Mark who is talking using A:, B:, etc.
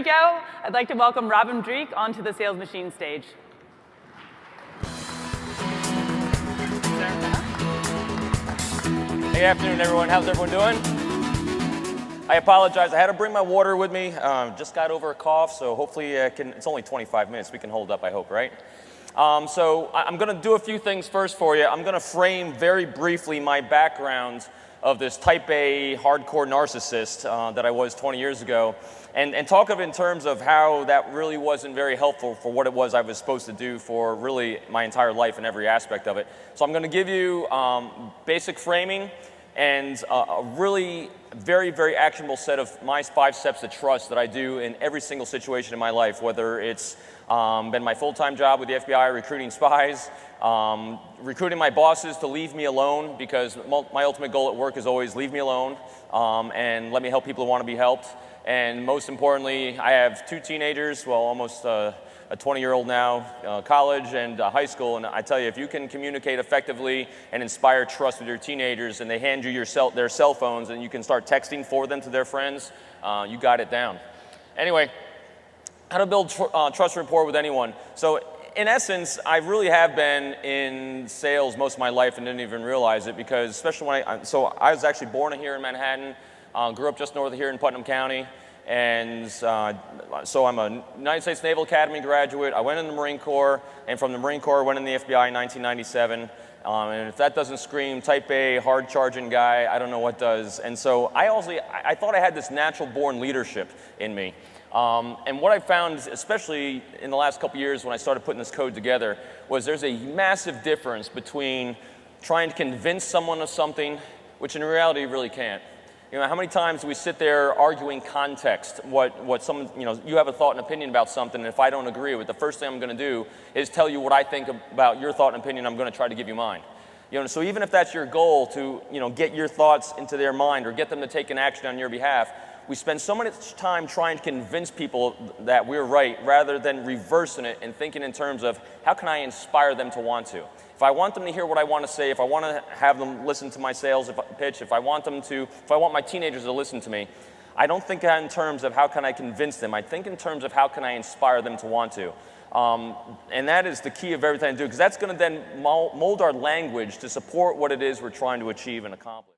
A: Go, I'd like to welcome Robin DREEKE onto the Sales Machine stage.
B: Hey, afternoon, everyone. How's everyone doing? I apologize. I had to bring my water with me. Just got over a cough, so hopefully it's only 25 minutes. We can hold up, I hope, right? So I'm going to do a few things first for you. I'm going to frame very briefly my background of this type A hardcore narcissist that I was 20 years ago, and talk of it in terms of how that really wasn't very helpful for what it was I was supposed to do for really my entire life and every aspect of it. So I'm going to give you basic framing and a really very, very actionable set of my 5 steps to trust that I do in every single situation in my life, whether it's been my full-time job with the FBI recruiting spies, recruiting my bosses to leave me alone, because my ultimate goal at work is always leave me alone and let me help people who want to be helped. And most importantly, I have 2 teenagers, well, almost a 20-year-old now, college and high school, and I tell you, if you can communicate effectively and inspire trust with your teenagers and they hand you their cell phones and you can start texting for them to their friends, you got it down. Anyway, how to build trust rapport with anyone. So in essence, I really have been in sales most of my life and didn't even realize it, because especially when I was actually born here in Manhattan, grew up just north of here in Putnam County, and so I'm a United States Naval Academy graduate. I went in the Marine Corps, and from the Marine Corps I went in the FBI in 1997. And if that doesn't scream type A, hard-charging guy, I don't know what does. And so I thought I had this natural-born leadership in me. And what I found, especially in the last couple years when I started putting this code together, was there's a massive difference between trying to convince someone of something, which in reality you really can't. You know, how many times do we sit there arguing context, what someone, you have a thought and opinion about something, and if I don't agree with it, the first thing I'm going to do is tell you what I think about your thought and opinion. I'm going to try to give you mine. So even if that's your goal to, get your thoughts into their mind or get them to take an action on your behalf, we spend so much time trying to convince people that we're right rather than reversing it and thinking in terms of how can I inspire them to want to. If I want them to hear what I want to say, if I want to have them listen to my sales pitch, if I want my teenagers to listen to me, I don't think in terms of how can I convince them. I think in terms of how can I inspire them to want to. And that is the key of everything I do, because that's going to then mold our language to support what it is we're trying to achieve and accomplish.